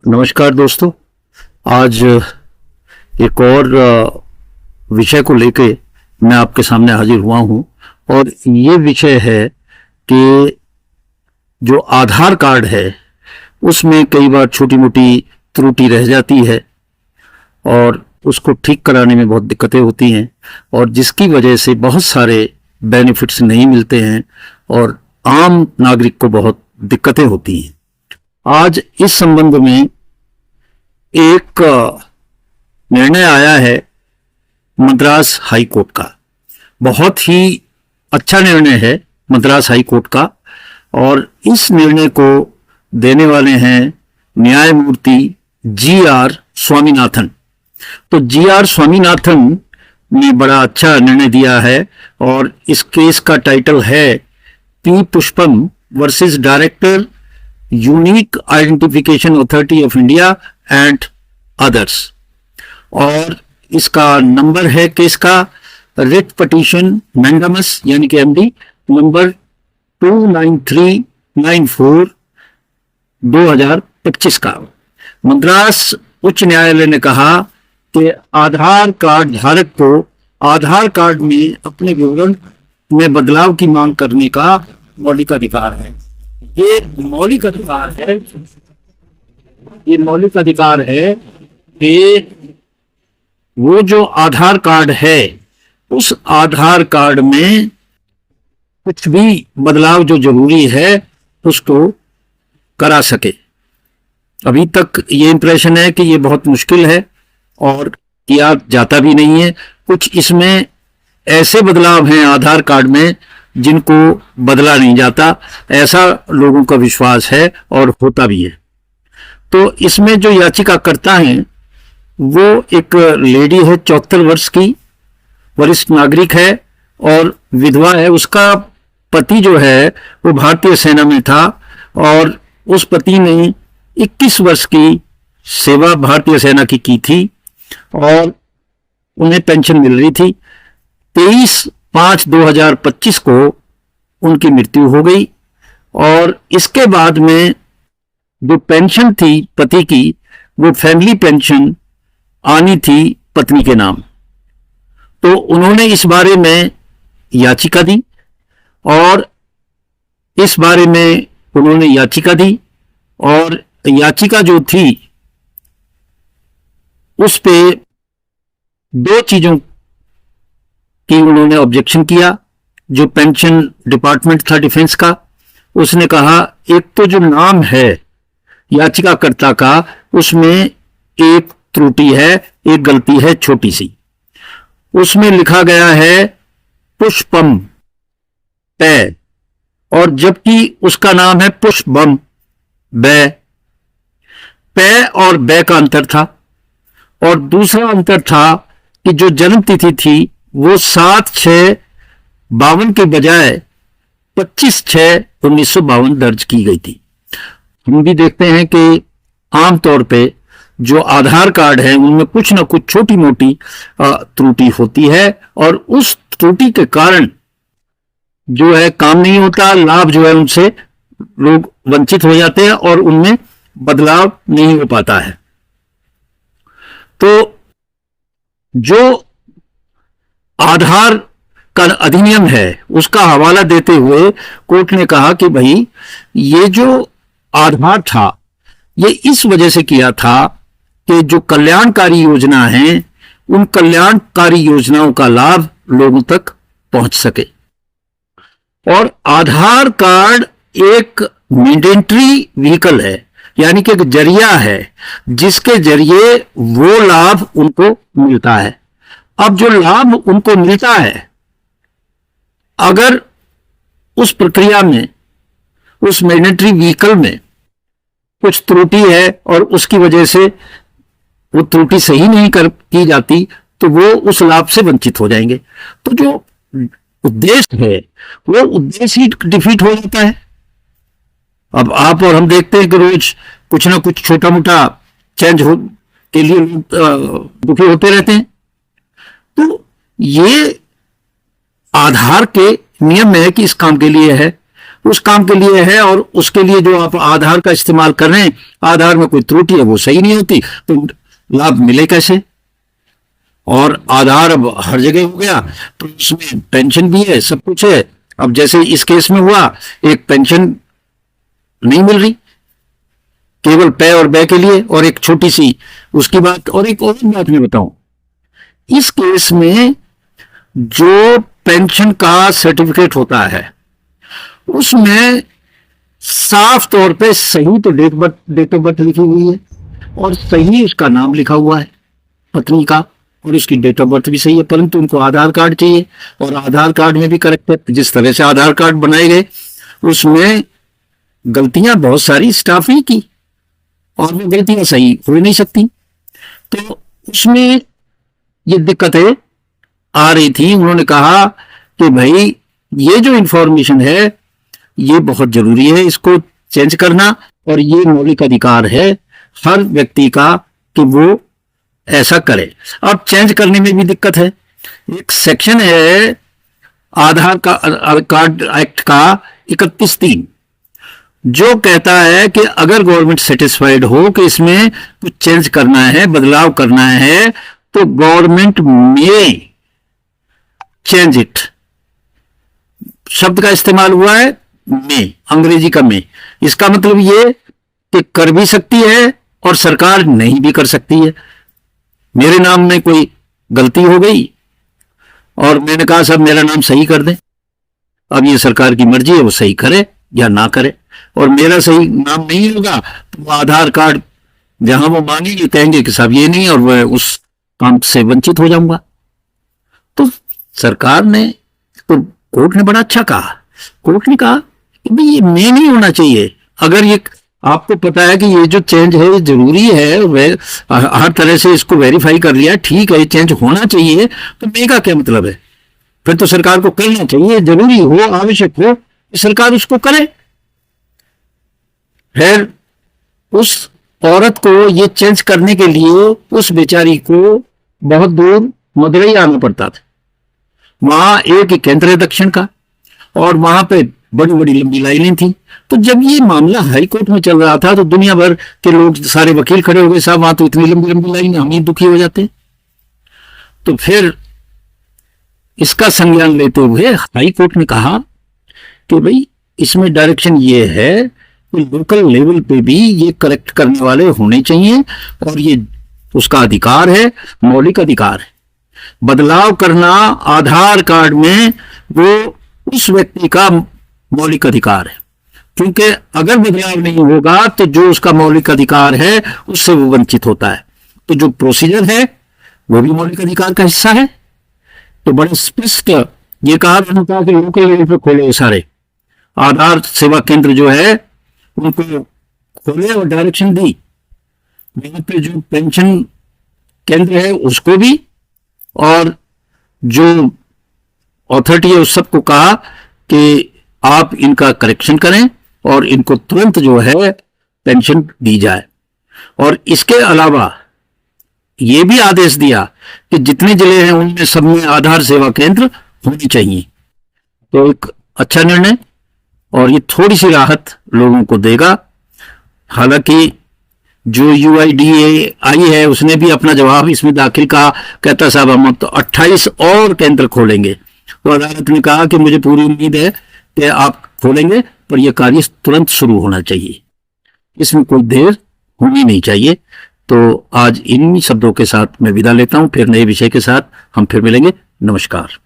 नमस्कार दोस्तों। आज एक और विषय को लेके मैं आपके सामने हाजिर हुआ हूं और ये विषय है कि जो आधार कार्ड है उसमें कई बार छोटी मोटी त्रुटि रह जाती है और उसको ठीक कराने में बहुत दिक्कतें होती हैं और जिसकी वजह से बहुत सारे बेनिफिट्स नहीं मिलते हैं और आम नागरिक को बहुत दिक्कतें होती हैं। आज इस संबंध में एक निर्णय आया है मद्रास हाई कोर्ट का। बहुत ही अच्छा निर्णय है मद्रास हाई कोर्ट का और इस निर्णय को देने वाले हैं न्यायमूर्ति जी.आर. स्वामीनाथन। तो जी.आर. स्वामीनाथन ने बड़ा अच्छा निर्णय दिया है और इस केस का टाइटल है P. Pushpam versus director unique identification authority of India and others. और इसका नंबर है केस का रिट पिटीशन मैंडामस यानी कि एमडी नंबर 29394 2025 का। मद्रास उच्च न्यायालय ने कहा कि आधार कार्ड धारक को आधार कार्ड में अपने विवरण में बदलाव की मांग करने का मौलिक अधिकार है। ये मौलिक अधिकार है कि वो जो आधार कार्ड है उस आधार कार्ड में कुछ भी बदलाव जो जरूरी है उसको करा सके। अभी तक ये इंप्रेशन है कि ये बहुत मुश्किल है और किया जाता भी नहीं है। कुछ इसमें ऐसे बदलाव हैं आधार कार्ड में जिनको बदला नहीं जाता, ऐसा लोगों का विश्वास है और होता भी है। तो इसमें जो याचिका करता है वो एक लेडी है, 74 वर्ष की, वरिष्ठ नागरिक है और विधवा है। उसका पति जो है वो भारतीय सेना में था और उस पति ने 21 वर्ष की सेवा भारतीय सेना की थी और उन्हें पेंशन मिल रही थी। 23/5/2025 को उनकी मृत्यु हो गई और इसके बाद में जो पेंशन थी पति की वो फैमिली पेंशन आनी थी पत्नी के नाम। तो उन्होंने इस बारे में याचिका दी और याचिका जो थी उस पे दो चीजों की उन्होंने ऑब्जेक्शन किया। जो पेंशन डिपार्टमेंट था डिफेंस का, उसने कहा एक तो जो नाम है याचिकाकर्ता का उसमें एक त्रुटि है, एक गलती है छोटी सी। उसमें लिखा गया है पुष्पम पै और जबकि उसका नाम है पुष्पम बै। पै और बै का अंतर था और दूसरा अंतर था कि जो जन्म तिथि थी वो 7/6/52 के बजाय 25/6/1952 दर्ज की गई थी। हम भी देखते हैं कि आमतौर पे जो आधार कार्ड है उनमें कुछ ना कुछ छोटी मोटी त्रुटि होती है और उस त्रुटि के कारण जो है काम नहीं होता, लाभ जो है उनसे लोग वंचित हो जाते हैं और उनमें बदलाव नहीं हो पाता है। तो जो आधार का अधिनियम है उसका हवाला देते हुए कोर्ट ने कहा कि भाई ये जो आधार था ये इस वजह से किया था कि जो कल्याणकारी योजना है उन कल्याणकारी योजनाओं का लाभ लोगों तक पहुंच सके। और आधार कार्ड एक मैंडेटरी व्हीकल है, यानी कि एक जरिया है जिसके जरिए वो लाभ उनको मिलता है। अब जो लाभ उनको मिलता है अगर उस प्रक्रिया में उस मैंडेटरी व्हीकल में कुछ त्रुटि है और उसकी वजह से वो त्रुटि सही नहीं की जाती तो वो उस लाभ से वंचित हो जाएंगे। तो जो उद्देश्य है वो उद्देश्य ही डिफीट हो जाता है। अब आप और हम देखते हैं कि रोज कुछ ना कुछ छोटा मोटा चेंज के लिए दुखी होते रहते हैं। तो ये आधार के नियम में है कि इस काम के लिए है उस काम के लिए है, और उसके लिए जो आप आधार का इस्तेमाल कर रहे हैं, आधार में कोई त्रुटि है वो सही नहीं होती, तो लाभ मिले कैसे? और आधार अब हर जगह हो गया, तो उसमें पेंशन भी है, सब कुछ है। अब जैसे इस केस में हुआ, एक पेंशन नहीं मिल रही केवल पे और बे के लिए, और एक छोटी सी उसकी बात। और एक और बात मैं बताऊं, इस केस में जो पेंशन का सर्टिफिकेट होता है उसमें साफ तौर पे सही तो डेट ऑफ बर्थ लिखी हुई है, और सही उसका नाम लिखा हुआ है पत्नी का, और उसकी डेट ऑफ बर्थ भी सही है, परंतु उनको आधार कार्ड चाहिए, और आधार कार्ड में भी करेक्ट है। जिस तरह से आधार कार्ड बनाए गए उसमें गलतियां बहुत सारी स्टाफ ने की, और वो गलतियां सही हो नहीं सकती, तो उसमें ये दिक्कतें आ रही थी। उन्होंने कहा कि भाई ये जो इंफॉर्मेशन है ये बहुत जरूरी है, इसको चेंज करना, और ये मौलिक अधिकार है हर व्यक्ति का कि वो ऐसा करे। अब चेंज करने में भी दिक्कत है। एक सेक्शन है आधार कार्ड एक्ट का 31(3) जो कहता है कि अगर गवर्नमेंट सेटिस्फाइड हो कि इसमें कुछ चेंज करना है, बदलाव करना है, तो गवर्नमेंट में चेंज इट। शब्द का इस्तेमाल हुआ है में, अंग्रेजी का में। इसका मतलब ये कि कर भी सकती है और सरकार नहीं भी कर सकती है। मेरे नाम में कोई गलती हो गई और मैंने कहा साहब मेरा नाम सही कर दें, अब ये सरकार की मर्जी है वो सही करे या ना करे, और मेरा सही नाम नहीं होगा तो वो आधार कार्ड जहां वो मांगेंगे कहेंगे कि साहब ये नहीं, और वह उस काम से वंचित हो जाऊंगा। तो सरकार ने, तो कोर्ट ने बड़ा अच्छा कहा। कोर्ट ने कहा कि भाई ये मैं नहीं होना चाहिए। अगर ये आपको पता है कि ये जो चेंज है ये जरूरी है, वह हर तरह से इसको वेरीफाई कर लिया, ठीक है ये चेंज होना चाहिए, तो मैं का क्या मतलब है? फिर तो सरकार को करना चाहिए, जरूरी हो, आवश्यक हो, सरकार उसको करे। फिर उस औरत को ये चेंज करने के लिए उस बेचारी को बहुत दूर मदुरई आना पड़ता था। वहां एक ही केंद्र है दक्षिण का, और वहां पे बड़ी बड़ी लंबी लाइनें थी। तो जब ये मामला हाई कोर्ट में चल रहा था तो दुनिया भर के लोग, सारे वकील खड़े हो गए, साहब वहां तो इतनी लंबी लंबी लाइन, हम ही दुखी हो जाते हैं। तो फिर इसका संज्ञान लेते हुए हाई कोर्ट ने कहा कि भाई इसमें डायरेक्शन ये है कि लोकल लेवल पे भी ये करेक्ट करने वाले होने चाहिए, और ये उसका अधिकार है, मौलिक अधिकार है। बदलाव करना आधार कार्ड में वो उस व्यक्ति का मौलिक अधिकार है, क्योंकि अगर बदलाव नहीं होगा तो जो उसका मौलिक अधिकार है उससे वो वंचित होता है। तो जो प्रोसीजर है वो भी मौलिक अधिकार का हिस्सा है। तो बड़े स्पष्ट ये कहा कि लोकल लेवल पे खोले सारे आधार सेवा केंद्र जो है उनको खोले, और डायरेक्शन दी वहां पे जो पेंशन केंद्र है उसको भी, और जो अथॉरिटी है उस सबको कहा कि आप इनका करेक्शन करें और इनको तुरंत जो है पेंशन दी जाए। और इसके अलावा ये भी आदेश दिया कि जितने जिले हैं उनमें सब में आधार सेवा केंद्र होने चाहिए। तो एक अच्छा निर्णय, और ये थोड़ी सी राहत लोगों को देगा। हालांकि जो UIDAI है उसने भी अपना जवाब इसमें दाखिल कहा, कहता साहब हम तो 28 और केंद्र खोलेंगे। तो अदालत ने कहा कि मुझे पूरी उम्मीद है कि आप खोलेंगे, पर यह कार्य तुरंत शुरू होना चाहिए, इसमें कोई देर होनी नहीं चाहिए। तो आज इन शब्दों के साथ मैं विदा लेता हूं, फिर नए विषय के साथ हम फिर मिलेंगे। नमस्कार।